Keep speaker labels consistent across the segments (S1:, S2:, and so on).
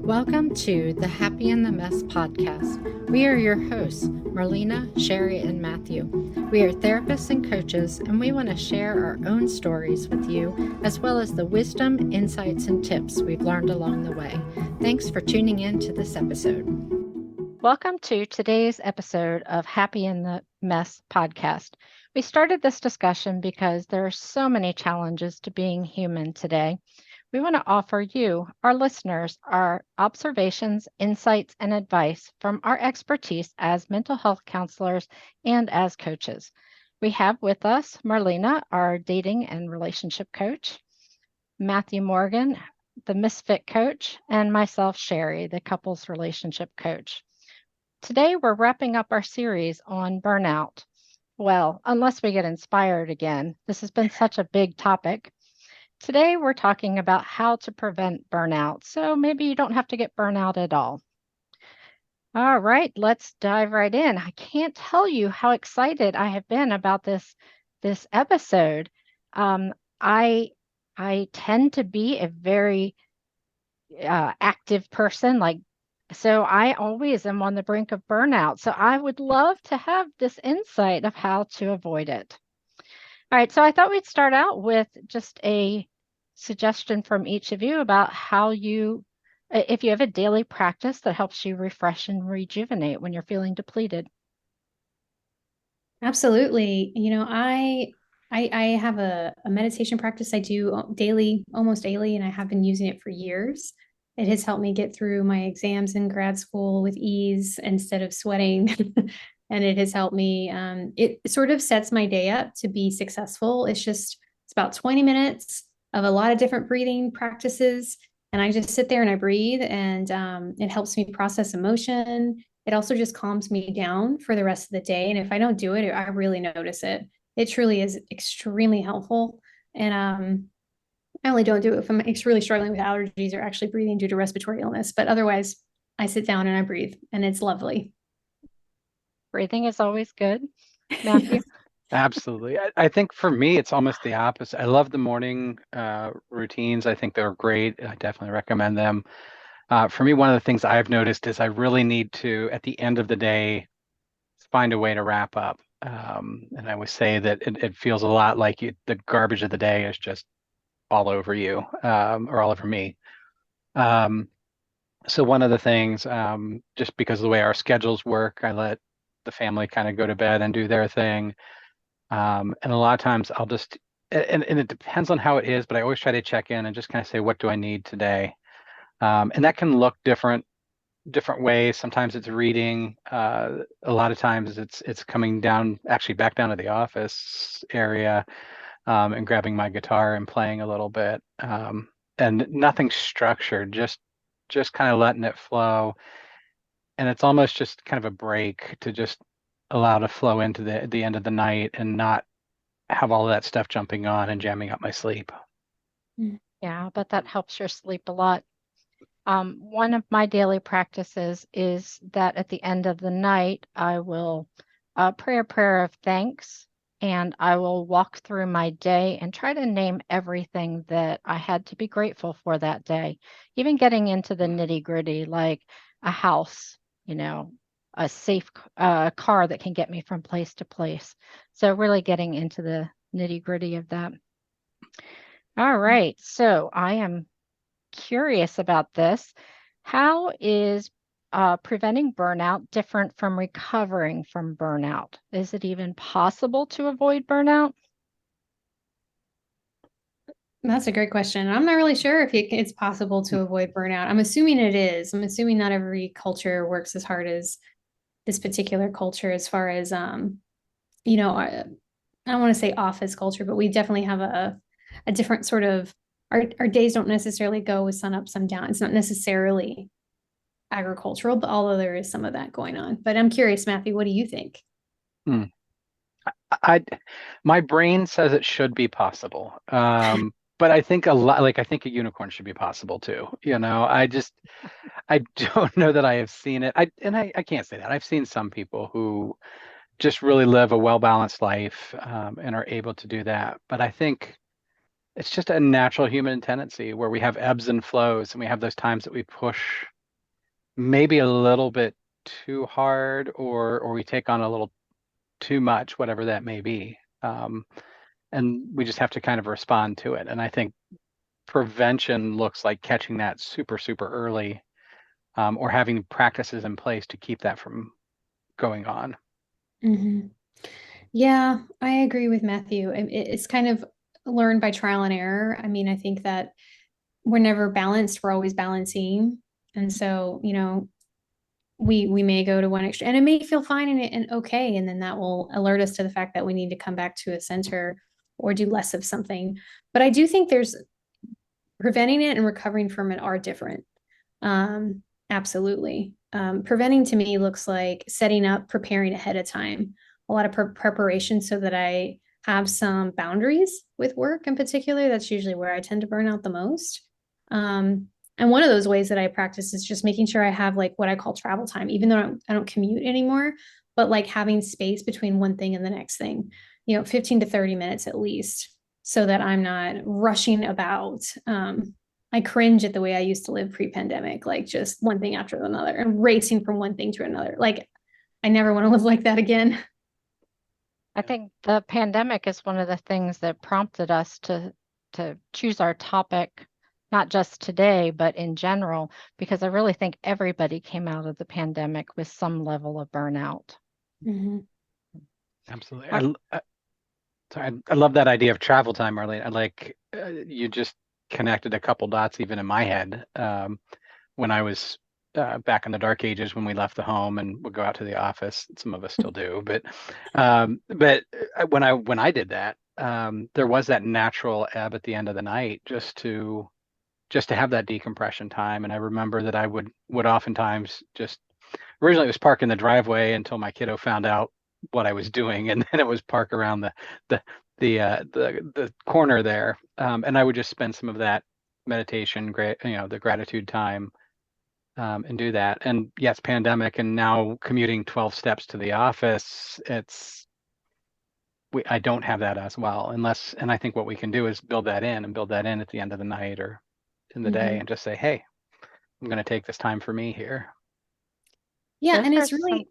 S1: Welcome to the Happy in the Mess podcast. We are your hosts, Marlena, Sherry, and Matthew. We are therapists and coaches, and we want to share our own stories with you, as well as the wisdom, insights, and tips we've learned along the way. Thanks for tuning in to this episode. Welcome to today's episode of Happy in the Mess podcast. We started this discussion because there are so many challenges to being human today. We want to offer you, our listeners, our observations, insights, and advice from our expertise as mental health counselors and as coaches. We have with us Marlena, our dating and relationship coach, Matthew Morgan, the misfit coach, and myself, Sherry, the couples relationship coach. Today, we're wrapping up our series on burnout. Well, unless we get inspired again, this has been such a big topic. Today, we're talking about how to prevent burnout, so maybe you don't have to get burnout at all. All right, let's dive right in. I can't tell you how excited I have been about this episode. I tend to be a very active person, so I always am on the brink of burnout. So I would love to have this insight of how to avoid it. All right, so I thought we'd start out with just a suggestion from each of you about how if you have a daily practice that helps you refresh and rejuvenate when you're feeling depleted.
S2: Absolutely. I have a meditation practice I do daily, almost daily, and I have been using it for years. It has helped me get through my exams in grad school with ease instead of sweating. And it has helped me. It sort of sets my day up to be successful. It's about 20 minutes of a lot of different breathing practices. And I just sit there and I breathe, and it helps me process emotion. It also just calms me down for the rest of the day. And if I don't do it, I really notice it. It truly is extremely helpful. And I only don't do it if I'm really struggling with allergies or actually breathing due to respiratory illness. But otherwise, I sit down and I breathe, and it's lovely.
S1: Breathing is always good. Matthew?
S3: Absolutely. I think for me, it's almost the opposite. I love the morning routines. I think they're great. I definitely recommend them. For me, one of the things I've noticed is I really need to, at the end of the day, find a way to wrap up. And I would say that it feels a lot like the garbage of the day is just all over you, or all over me. Um, so one of the things, just because of the way our schedules work, I let the family kind of go to bed and do their thing. And a lot of times I'll just, and it depends on how it is, but I always try to check in and just kind of say, what do I need today? And that can look different ways. Sometimes it's reading. A lot of times it's coming down, actually back down to the office area, and grabbing my guitar and playing a little bit. And nothing structured, just kind of letting it flow. And it's almost just kind of a break to just allow to flow into the end of the night and not have all of that stuff jumping on and jamming up my sleep.
S1: Yeah, but that helps your sleep a lot. One of my daily practices is that at the end of the night, I will pray a prayer of thanks, and I will walk through my day and try to name everything that I had to be grateful for that day, even getting into the nitty gritty, like a house, a safe car that can get me from place to place. So really getting into the nitty gritty of that. All right. So I am curious about this. How is preventing burnout different from recovering from burnout? Is it even possible to avoid burnout?
S2: That's a great question. I'm not really sure if it's possible to avoid burnout. I'm assuming it is. I'm assuming not every culture works as hard as this particular culture, as far as I don't want to say office culture, but we definitely have a different sort of our days don't necessarily go with sun up, sun down. It's not necessarily agricultural, but although there is some of that going on. But I'm curious, Matthew, what do you think?
S3: Hmm. I my brain says it should be possible. But I think I think a unicorn should be possible too. I don't know that I have seen it. I can't say that. I've seen some people who just really live a well-balanced life, and are able to do that. But I think it's just a natural human tendency where we have ebbs and flows, and we have those times that we push maybe a little bit too hard, or we take on a little too much, whatever that may be. And we just have to kind of respond to it. And I think prevention looks like catching that super, super early, or having practices in place to keep that from going on.
S2: Mhm. Yeah, I agree with Matthew. It's kind of learned by trial and error. I mean, I think that we're never balanced, we're always balancing. And so, we may go to one extreme and it may feel fine and okay. And then that will alert us to the fact that we need to come back to a center or do less of something. But I do think there's preventing it and recovering from it are different. Absolutely. Preventing to me looks like setting up, preparing ahead of time, a lot of preparation so that I have some boundaries with work in particular. That's usually where I tend to burn out the most. And one of those ways that I practice is just making sure I have like what I call travel time, even though I don't commute anymore, but like having space between one thing and the next thing, 15 to 30 minutes at least, so that I'm not rushing about. I cringe at the way I used to live pre-pandemic, like just one thing after another and racing from one thing to another. Like I never want to live like that again.
S1: I think the pandemic is one of the things that prompted us to choose our topic, not just today, but in general, because I really think everybody came out of the pandemic with some level of burnout.
S2: Mm-hmm.
S3: Absolutely.
S1: Our-
S3: I love that idea of travel time, Marlene. I like you just connected a couple dots even in my head. When I was back in the dark ages, when we left the home and would go out to the office, some of us still do, but when I did that, there was that natural ebb at the end of the night, just to have that decompression time. And I remember that I would oftentimes just originally it was park in the driveway until my kiddo found out what I was doing, and then it was park around the the corner there, and I would just spend some of that meditation, the gratitude time, and do that. And yes, pandemic, and now commuting 12 steps to the office, I don't have that as well, and I think what we can do is build that in and build that in at the end of the night or in the day,
S2: Mm-hmm.
S3: and just say, hey, I'm going to take this time for me here.
S2: Yeah,
S1: Those
S2: and
S1: are
S2: it's
S1: some
S2: really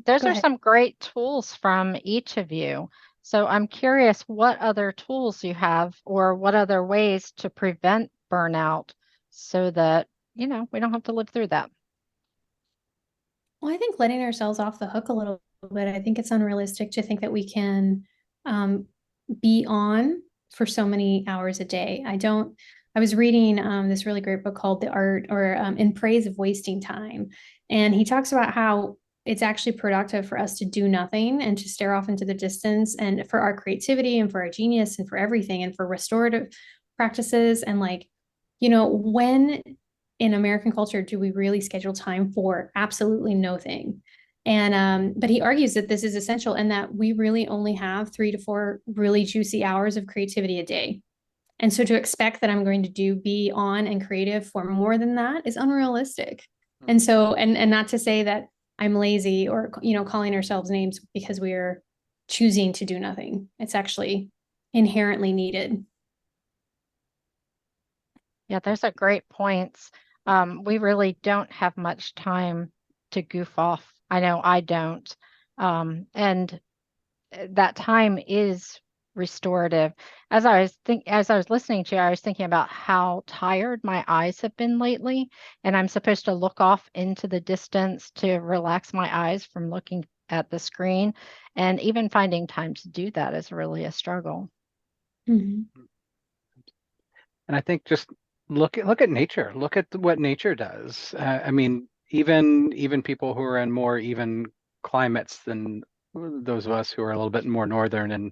S1: those
S2: go
S1: are
S2: ahead.
S1: some great tools from each of you. So I'm curious what other tools you have or what other ways to prevent burnout so that, we don't have to live through that.
S2: Well, I think letting ourselves off the hook a little bit. I think it's unrealistic to think that we can um, be on for so many hours a day. I was reading this really great book called The Art or In Praise of Wasting Time. And he talks about how it's actually productive for us to do nothing and to stare off into the distance and for our creativity and for our genius and for everything and for restorative practices. And like, when in American culture do we really schedule time for absolutely no thing? And but he argues that this is essential and that we really only have 3 to 4 really juicy hours of creativity a day. And so to expect that I'm going to be on and creative for more than that is unrealistic. And so and not to say that I'm lazy or calling ourselves names because we are choosing to do nothing. It's actually inherently needed.
S1: Yeah, those are great points. We really don't have much time to goof off. I know I don't. And that time is restorative. As I was listening to you, I was thinking about how tired my eyes have been lately, and I'm supposed to look off into the distance to relax my eyes from looking at the screen, and even finding time to do that is really a struggle.
S2: Mhm.
S3: And I think just look at nature. Look at what nature does. I mean, even people who are in more even climates than those of us who are a little bit more northern, and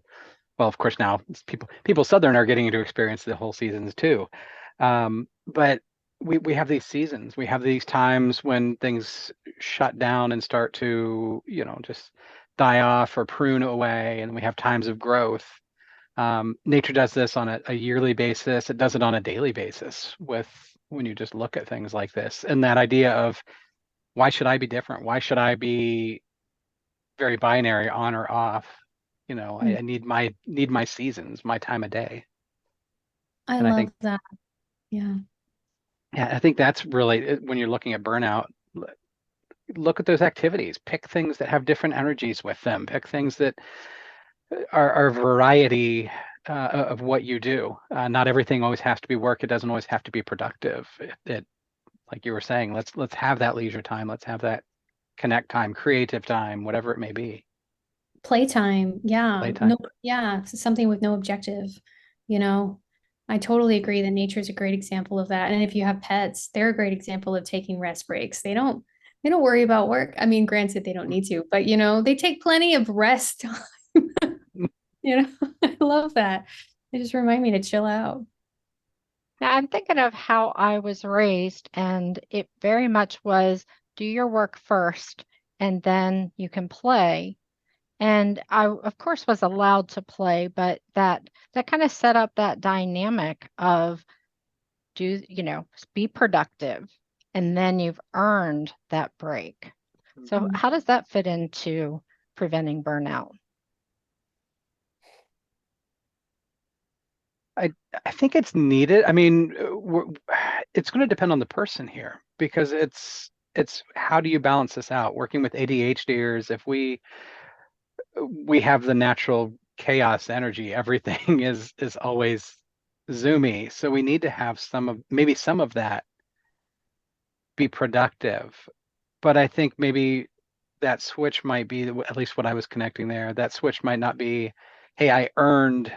S3: well, of course now people southern are getting to experience the whole seasons too. But we have these seasons. We have these times when things shut down and start to, just die off or prune away, and we have times of growth. Nature does this on a yearly basis. It does it on a daily basis with when you just look at things like this. And that idea of why should I be different? Why should I be very binary on or off? I need my seasons, my time of day.
S2: I
S3: And I
S2: love
S3: think
S2: that. Yeah.
S3: yeah, I think that's really when you're looking at burnout, look at those activities, pick things that have different energies with them, pick things that are variety of what you do. Not everything always has to be work. It doesn't always have to be productive. Like you were saying, let's have that leisure time. Let's have that connect time, creative time, whatever it may be.
S2: Playtime. Yeah.
S3: Playtime.
S2: No, yeah. Something with no objective, you know. I totally agree that nature is a great example of that. And if you have pets, they're a great example of taking rest breaks. They don't worry about work. I mean, granted, they don't need to, but they take plenty of rest time. I love that. They just remind me to chill out.
S1: Now, I'm thinking of how I was raised, and it very much was do your work first, and then you can play. And I, of course, was allowed to play, but that kind of set up that dynamic of be productive, and then you've earned that break. So
S2: Mhm.
S1: how does that fit into preventing burnout?
S3: I think it's needed. I mean, it's going to depend on the person here because it's how do you balance this out? Working with ADHDers, if we have the natural chaos energy, everything is always zoomy. So we need to have maybe some of that be productive. But I think maybe that switch might be, at least what I was connecting there, that switch might not be, hey, I earned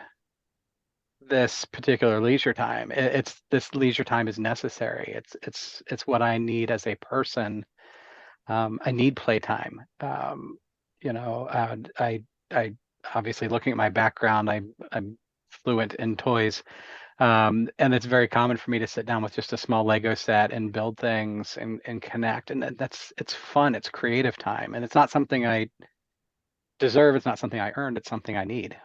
S3: this particular leisure time. It's this leisure time is necessary. It's what I need as a person. I need playtime. I obviously looking at my background, I'm fluent in toys. And it's very common for me to sit down with just a small Lego set and build things and connect. And it's fun, it's creative time. And it's not something I deserve, it's not something I earned, it's something I need.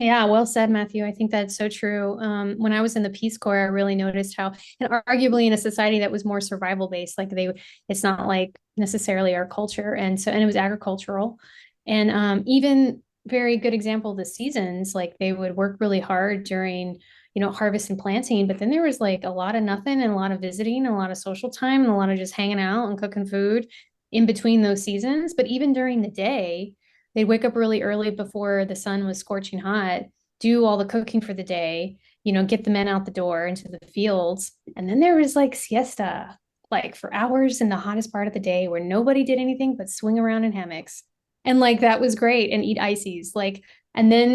S2: Yeah, well said, Matthew. I think that's so true. When I was in the Peace Corps, I really noticed how, and arguably in a society that was more survival based, it's not like necessarily our culture, and it was agricultural, and even very good example the seasons, like they would work really hard during, harvest and planting, but then there was like a lot of nothing and a lot of visiting, a lot of social time, and a lot of just hanging out and cooking food in between those seasons. But even during the day they'd wake up really early before the sun was scorching hot, do all the cooking for the day, get the men out the door into the fields. And then there was like siesta, like for hours in the hottest part of the day where nobody did anything but swing around in hammocks. And like that was great and eat ices. And then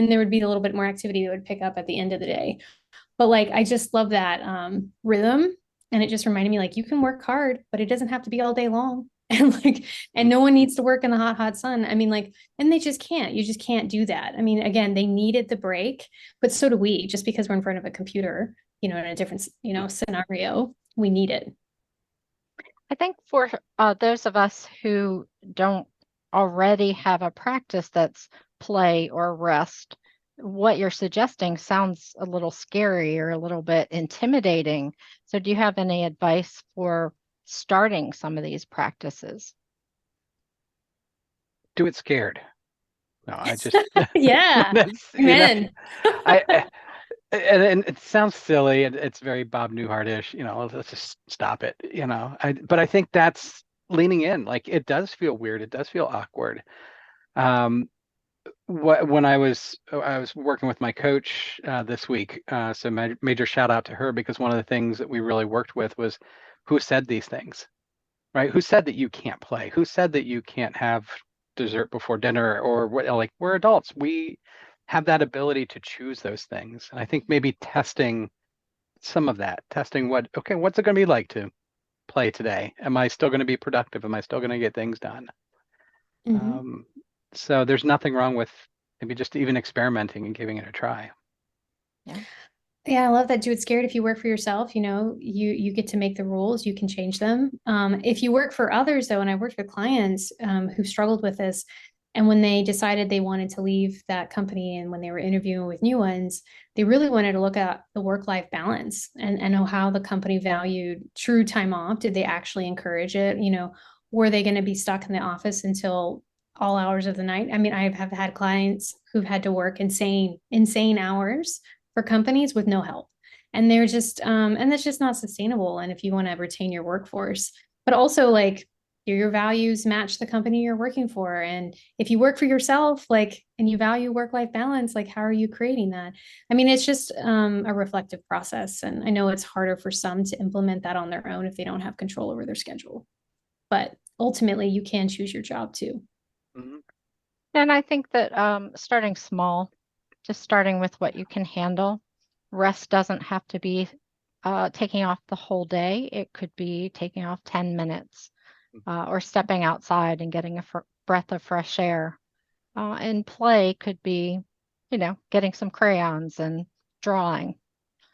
S2: there would be a little bit more activity that would pick up at the end of the day. But like I just love that rhythm. And it just reminded me like you can work hard, but it doesn't have to be all day long. And no one needs to work in the hot sun. I mean, like, and they just can't. You just can't do that. I mean, again, they needed the break, but so do we. Just because we're in front of a computer, in a different, scenario, we need it.
S1: I think for those of us who don't already have a practice that's play or rest, what you're suggesting sounds a little scary or a little bit intimidating. So, do you have any advice for starting some of these practices?
S3: Do it scared. No, I just
S2: Yeah.
S3: that's
S2: Amen.
S3: and it sounds silly. It's very Bob Newhart-ish. Let's just stop it. But I think that's leaning in. Like it does feel weird. It does feel awkward. Um, when I was working with my coach this week, so major shout out to her because one of the things that we really worked with was who said these things, right? Who said that you can't play? Who said that you can't have dessert before dinner or what? Like we're adults, we have that ability to choose those things. And I think maybe testing some of that, testing okay, what's it going to be like to play today? Am I still going to be productive? Am I still going to get things done?
S2: Mhm.
S3: Um, so there's nothing wrong with maybe just even experimenting and giving it a try.
S1: Yeah.
S2: Yeah, I love that. Do it scared. If you work for yourself, you get to make the rules, you can change them. If you work for others, though, and I worked with clients who struggled with this, and when they decided they wanted to leave that company and when they were interviewing with new ones, they really wanted to look at the work-life balance and know how the company valued true time off. Did they actually encourage it? Were they going to be stuck in the office until all hours of the night? I mean, I have had clients who've had to work insane hours for companies with no help. And that's just not sustainable. And if you want to retain your workforce, but also like, do your values match the company you're working for? And if you work for yourself, like, and you value work-life balance, like, how are you creating that? I mean, it's just a reflective process. And I know it's harder for some to implement that on their own if they don't have control over their schedule. But ultimately, you can choose your job too.
S3: Mhm.
S1: And I think that starting small, just starting with what you can handle. Rest doesn't have to be taking off the whole day. It could be taking off 10 minutes or stepping outside and getting a breath of fresh air. And play could be, getting some crayons and drawing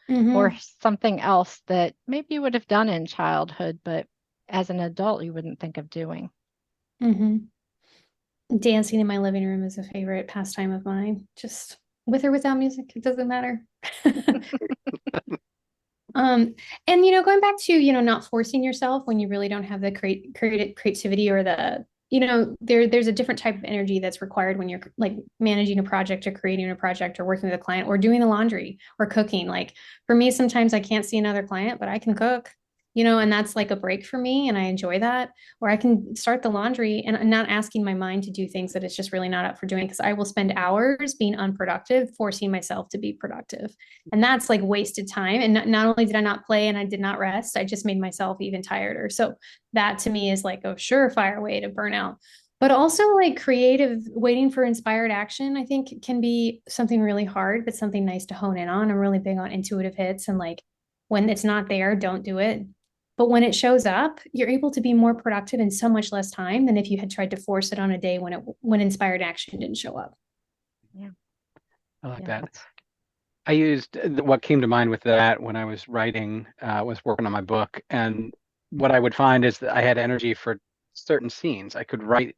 S1: or
S2: Mm-hmm.
S1: something else that maybe you would have done in childhood, but as an adult, you wouldn't think of doing.
S2: Mm-hmm. Dancing in my living room is a favorite pastime of mine. Just with or without music, it doesn't matter. Um, and going back to, not forcing yourself when you really don't have the creativity or the, there's a different type of energy that's required when you're like managing a project or creating a project or working with a client or doing the laundry or cooking. Like for me, sometimes I can't see another client, but I can cook, and that's like a break for me and I enjoy that. Or I can start the laundry and I'm not asking my mind to do things that it's just really not up for doing because I will spend hours being unproductive, forcing myself to be productive. And that's like wasted time. And not only did I not play and I did not rest, I just made myself even tireder. So that to me is like a surefire way to burn out. But also like creative waiting for inspired action, I think can be something really hard, but something nice to hone in on. I'm really big on intuitive hits and like when it's not there, don't do it. But when it shows up, you're able to be more productive in so much less time than if you had tried to force it on a day when inspired action didn't show up.
S1: Yeah.
S3: I like
S1: Yeah.
S3: that. I used what came to mind with that when I was writing, was working on my book. And what I would find is that I had energy for certain scenes. I could write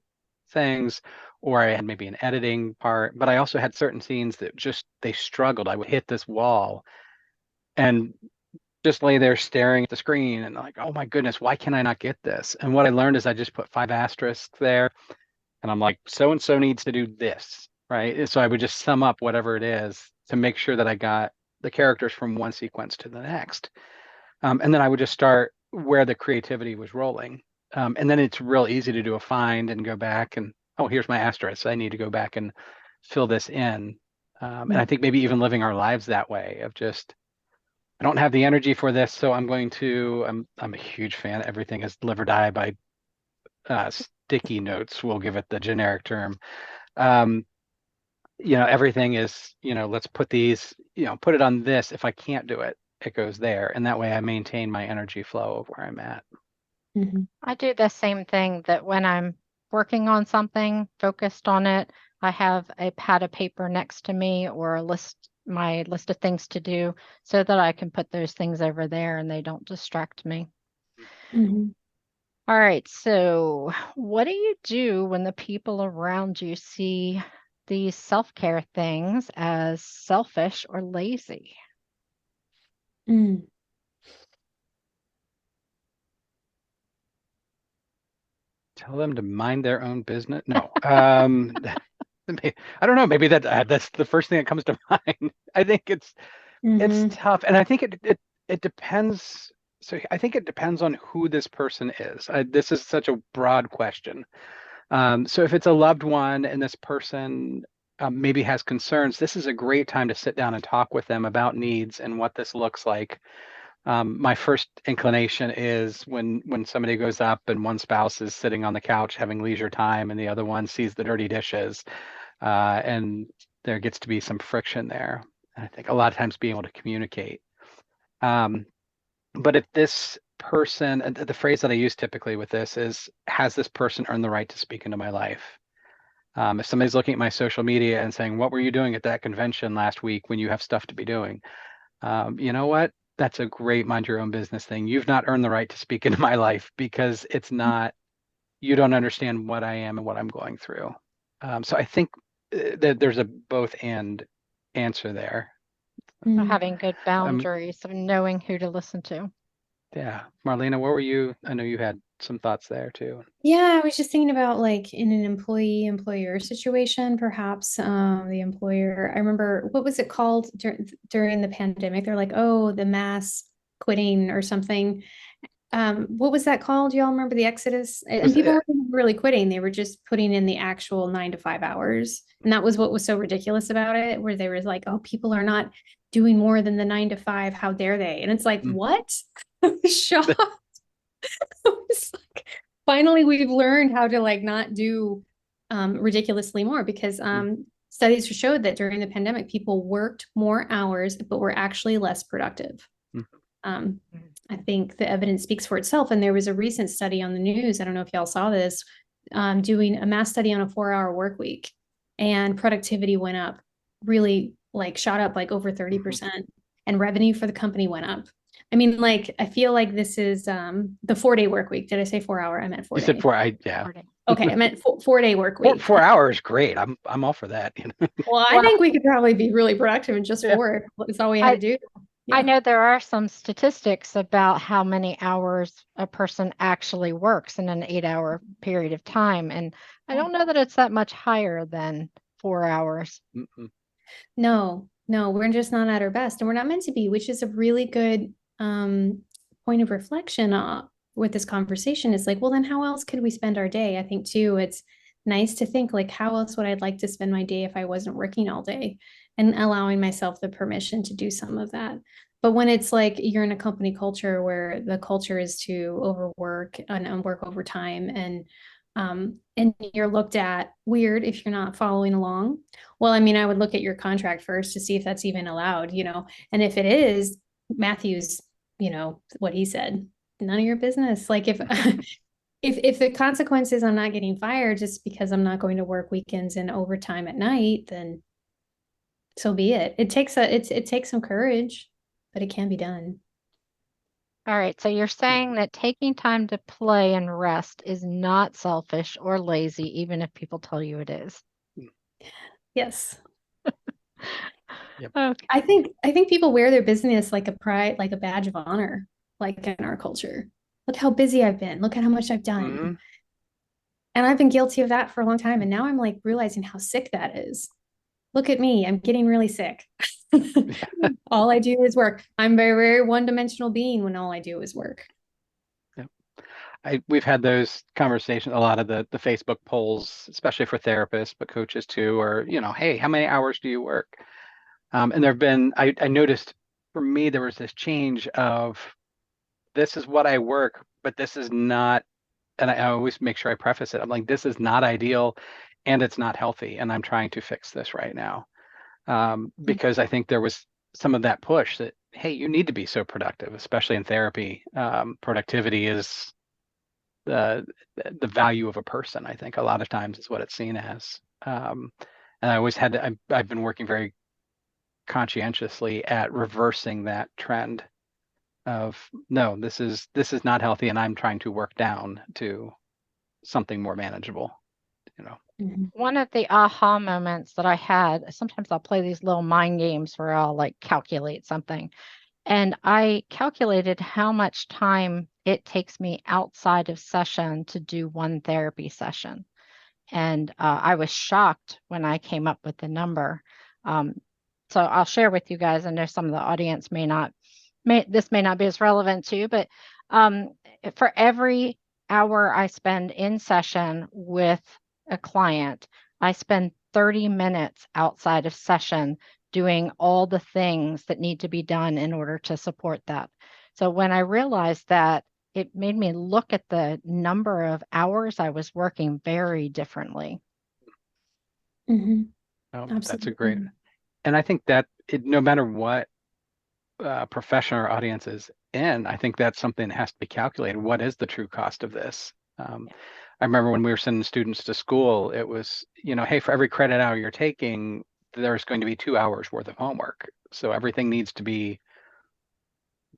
S3: things, or I had maybe an editing part, but I also had certain scenes that just they struggled. I would hit this wall and just lay there staring at the screen and like, oh my goodness, why can I not get this? And what I learned is I just put 5 asterisks there and I'm like, so and so needs to do this, right? And so I would just sum up whatever it is to make sure that I got the characters from one sequence to the next. And then I would just start where the creativity was rolling. And then it's real easy to do a find and go back and, oh, here's my asterisk. I need to go back and fill this in. And I think maybe even living our lives that way of just, I don't have the energy for this, so I'm a huge fan. Everything is live or die by sticky notes. We'll give it the generic term. Um, everything is, let's put these, put it on this. If I can't do it, it goes there. And that way I maintain my energy flow of where I'm at.
S2: Mm-hmm.
S1: I do the same thing that when I'm working on something, focused on it, I have a pad of paper next to me or my list of things to do so that I can put those things over there and they don't distract me.
S2: Mm-hmm.
S1: All right, so what do you do when the people around you see these self-care things as selfish or lazy?
S2: Mm.
S3: Tell them to mind their own business. No, I don't know. Maybe that's the first thing that comes to mind. I think it's
S2: Mm-hmm.
S3: tough, and I think it depends. So I think it depends on who this person is. This is such a broad question. So if it's a loved one and this person maybe has concerns, this is a great time to sit down and talk with them about needs and what this looks like. My first inclination is when somebody goes up and one spouse is sitting on the couch having leisure time and the other one sees the dirty dishes, and there gets to be some friction there. And I think a lot of times being able to communicate. Um, but if this person, the phrase that I use typically with this is, has this person earned the right to speak into my life? If somebody's looking at my social media and saying, what were you doing at that convention last week when you have stuff to be doing? You know what? That's a great mind your own business thing. You've not earned the right to speak into my life because it's not, you don't understand what I am and what I'm going through. So I think that there's a both and answer there.
S2: Mm.
S1: Having good
S3: Um,
S1: boundaries of knowing who to listen to.
S3: yeah, Marlena, what were you? I know you had some thoughts there too.
S2: Yeah, I was just thinking about like in an employee-employer situation, perhaps the employer, I remember what was it called during the pandemic? They're like, oh, the mass quitting or something. what was that called? Do y'all remember the Exodus? And
S3: Was
S2: people weren't really quitting. They were just putting in the actual 9 to 5 hours. And that was what was so ridiculous about it, where they were like, oh, people are not doing more than the 9 to 5. How dare they? And it's like, what? I was shocked. I was like, finally, we've learned how to like not do ridiculously more because studies showed that during the pandemic, people worked more hours, but were actually less productive. Um, I think the evidence speaks for itself. And there was a recent study on the news. I don't know if y'all saw this, doing a mass study on a 4-hour work week, and productivity went up, really like shot up like over 30%, and revenue for the company went up. I mean, like, I feel like this is the 4-day work week. Did I say 4-hour? I meant 4
S3: You
S2: day.
S3: said 4, yeah.
S1: 4 day.
S2: Okay, I meant 4-day work week.
S3: 4 hours, great. I'm all for that.
S2: Well, I think we could probably be really productive in just 4. That's all we had to do.
S1: I know there are some statistics about how many hours a person actually works in an 8-hour period of time. And I don't know that it's that much higher than 4 hours.
S2: No, we're just not at our best, and we're not meant to be, which is a really good point of reflection with this conversation. Is like, well, then how else could we spend our day? I think too, it's nice to think like, how else would I like to spend my day if I wasn't working all day, and allowing myself the permission to do some of that. But when it's like you're in a company culture where the culture is to overwork and work overtime, and you're looked at weird if you're not following along. Well, I mean, I would look at your contract first to see if that's even allowed, and if it is, Matthew's, what he said, none of your business. Like if if the consequence is I'm not getting fired just because I'm not going to work weekends and overtime at night, then so be it. It takes some courage, but it can be done.
S1: All right. So you're saying that taking time to play and rest is not selfish or lazy, even if people tell you it is.
S2: Yes.
S3: Yep.
S2: Okay. I think people wear their busyness like a pride, like a badge of honor, like in our culture. Look how busy I've been. Look at how much I've done. And I've been guilty of that for a long time. And now I'm like realizing how sick that is. Look at me. I'm getting really sick. All I do is work. I'm very, very one-dimensional being when all I do is work.
S3: We've had those conversations, a lot of the Facebook polls, especially for therapists, but coaches too, or, hey, how many hours do you work? And there have been, I noticed for me, there was this change of this is what I work, but this is not, and I always make sure I preface it. I'm like, this is not ideal and it's not healthy. And I'm trying to fix this right now. Because I think there was some of that push that, hey, you need to be so productive, especially in therapy. Productivity is the value of a person, I think a lot of times is what it's seen as. And I always had to, I've been working very conscientiously at reversing that trend of no, this is not healthy, and I'm trying to work down to something more manageable.
S1: One of the aha moments that I had, sometimes I'll play these little mind games where I'll like calculate something. And I calculated how much time it takes me outside of session to do one therapy session. And I was shocked when I came up with the number. So I'll share with you guys. I know some of the audience this may not be as relevant to you, but for every hour I spend in session with a client, I spend 30 minutes outside of session doing all the things that need to be done in order to support that. So when I realized that, it made me look at the number of hours I was working very differently.
S3: That's a great, and I think that no matter what profession or audience is in, I think that's something that has to be calculated. What is the true cost of this? I remember when we were sending students to school, it was, hey, for every credit hour you're taking, there's going to be 2 hours worth of homework. So everything needs to be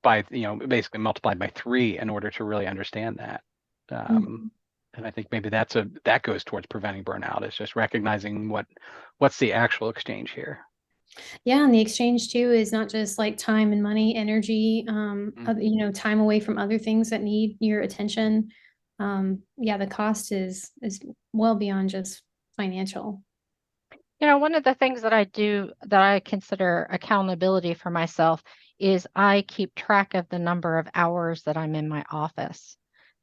S3: by, basically multiplied by 3 in order to really understand that. And I think maybe that goes towards preventing burnout. It's just recognizing what's the actual exchange here.
S2: Yeah, and the exchange too is not just like time and money, energy, time away from other things that need your attention. Yeah, the cost is well beyond just financial.
S1: One of the things that I do that I consider accountability for myself is I keep track of the number of hours that I'm in my office.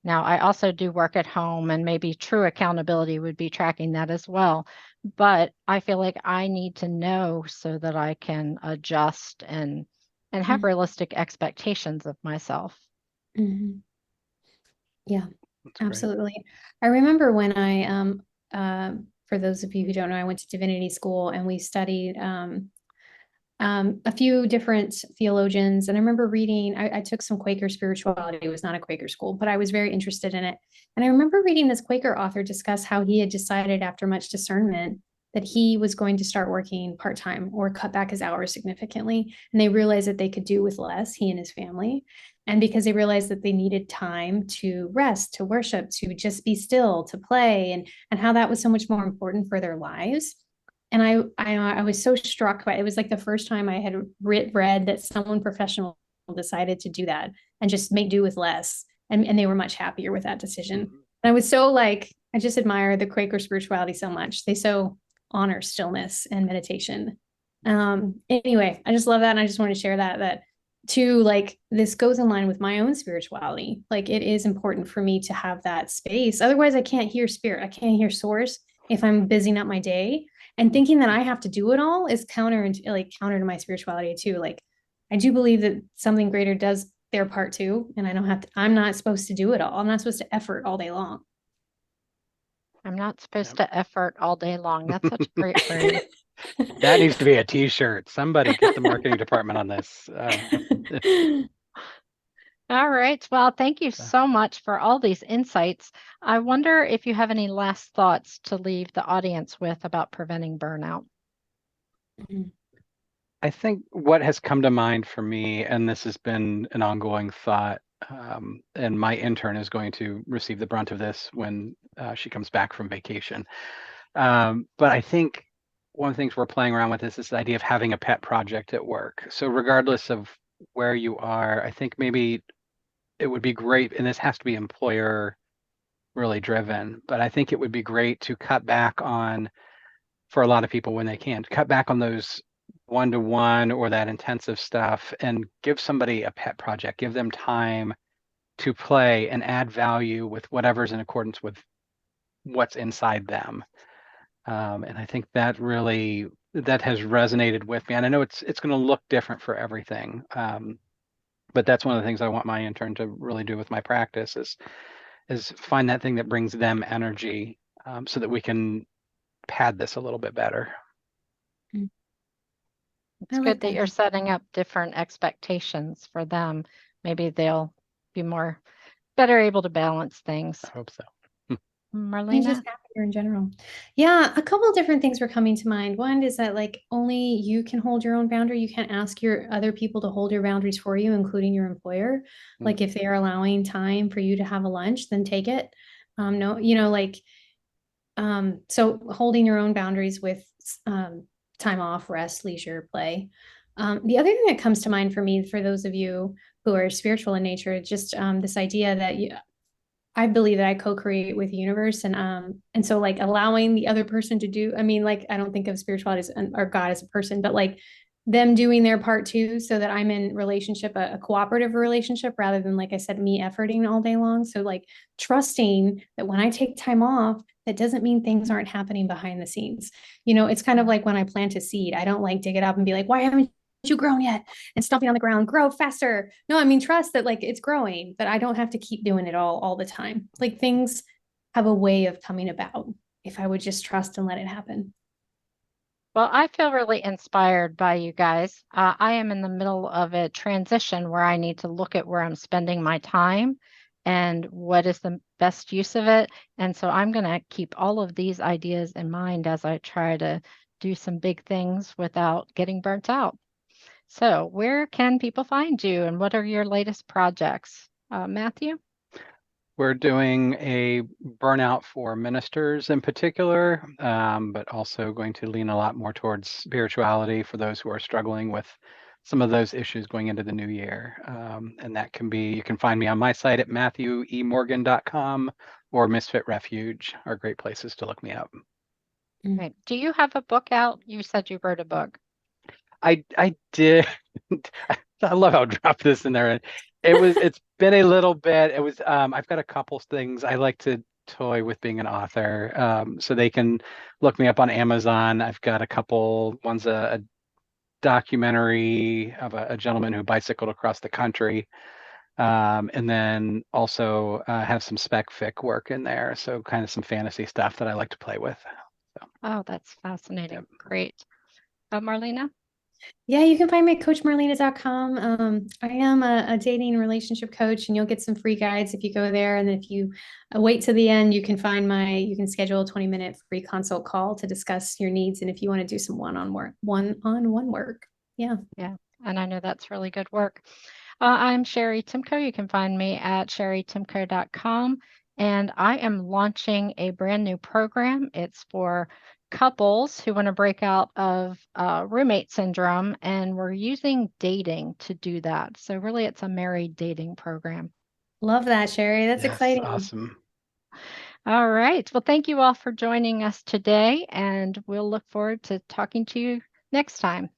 S1: Now, I also do work at home, and maybe true accountability would be tracking that as well. But I feel like I need to know so that I can adjust and have realistic expectations of myself.
S2: Mhm. Yeah,
S3: That's great.
S2: absolutely. I remember when for those of you who don't know, I went to divinity school and we studied a few different theologians. And I remember reading, I took some Quaker spirituality. It was not a Quaker school, but I was very interested in it. And I remember reading this Quaker author discuss how he had decided after much discernment that he was going to start working part-time or cut back his hours significantly. And they realized that they could do with less, he and his family. And because they realized that they needed time to rest, to worship, to just be still, to play, and how that was so much more important for their lives. And I was so struck by it. It was like the first time I had read that someone professional decided to do that and just make do with less. And they were much happier with that decision.
S3: Mhm.
S2: And I was so like, I just admire the Quaker spirituality so much. They so honor stillness and meditation. Anyway, I just love that. And I just want to share that too, like this goes in line with my own spirituality. Like it is important for me to have that space. Otherwise, I can't hear spirit. I can't hear source if I'm busying up my day. And thinking that I have to do it all is counter to my spirituality too. Like I do believe that something greater does their part too. And I don't have to, I'm not supposed to do it all. I'm not supposed to effort all day long.
S1: I'm not supposed
S3: Yep.
S1: to effort all day long. That's such a great phrase.
S3: That needs to be a t-shirt. Somebody get the marketing department on this.
S1: All right. Well, thank you so much for all these insights. I wonder if you have any last thoughts to leave the audience with about preventing burnout.
S3: I think what has come to mind for me, and this has been an ongoing thought, and my intern is going to receive the brunt of this when she comes back from vacation. But I think one of the things we're playing around with is this idea of having a pet project at work. So regardless of where you are, I think maybe it would be great, and this has to be employer really driven, but I think it would be great to cut back on, for a lot of people when they can, cut back on those one-to-one or that intensive stuff and give somebody a pet project, give them time to play and add value with whatever's in accordance with what's inside them. And I think that really that has resonated with me. And I know it's going to look different for everything. But that's one of the things I want my intern to really do with my practice is find that thing that brings them energy, so that we can pad this a little bit better.
S1: It's good that you're setting up different expectations for them. Maybe they'll be better able to balance things.
S3: I hope so.
S2: He's just
S1: Marlena?
S2: happier in general. Yeah, a couple of different things were coming to mind. One is that like only you can hold your own boundary. You can't ask your other people to hold your boundaries for you, including your employer. Like if they are allowing time for you to have a lunch, then take it. No, so holding your own boundaries with time off, rest, leisure, play. The other thing that comes to mind for me, for those of you who are spiritual in nature, just this idea that I believe that I co-create with the universe, and so like allowing the other person to do. I mean, like I don't think of spirituality as or God as a person, but like them doing their part too, so that I'm in relationship, a cooperative relationship, rather than like I said, me efforting all day long. So like trusting that when I take time off, that doesn't mean things aren't happening behind the scenes. It's kind of like when I plant a seed, I don't like dig it up and be like, why haven't you grown yet? And stomping on the ground, grow faster. No, I mean, trust that like it's growing, but I don't have to keep doing it all the time. Like things have a way of coming about if I would just trust and let it happen.
S1: Well, I feel really inspired by you guys. I am in the middle of a transition where I need to look at where I'm spending my time and what is the best use of it. And so I'm going to keep all of these ideas in mind as I try to do some big things without getting burnt out. So, where can people find you and what are your latest projects? Matthew?
S3: We're doing a burnout for ministers in particular, but also going to lean a lot more towards spirituality for those who are struggling with some of those issues going into the new year. And that can be, you can find me on my site at matthewemorgan.com or Misfit Refuge are great places to look me up.
S1: Right. Do you have a book out? You said you wrote a book.
S3: I did. I love how I dropped this in there. It's been a little bit. I've got a couple things I like to toy with being an author. So they can look me up on Amazon. I've got a couple. One's a documentary of a gentleman who bicycled across the country. And then also have some spec fic work in there. So kind of some fantasy stuff that I like to play with. So,
S1: Oh, that's fascinating.
S3: yep.
S1: Great. Marlena?
S2: Yeah, you can find me at coachmarlena.com. I am a dating and relationship coach, and you'll get some free guides if you go there. And if you wait to the end, you can you can schedule a 20-minute free consult call to discuss your needs. And if you want to do some one-on-one work. Yeah.
S1: Yeah, and I know that's really good work. I'm Sherry Timko. You can find me at sherrytimko.com. And I am launching a brand new program. It's for couples who want to break out of roommate syndrome, and we're using dating to do that. So, really, it's a married dating program.
S2: Love that, Sherry. That's
S3: Yes,
S2: exciting.
S3: awesome.
S1: All right. Well, thank you all for joining us today, and we'll look forward to talking to you next time.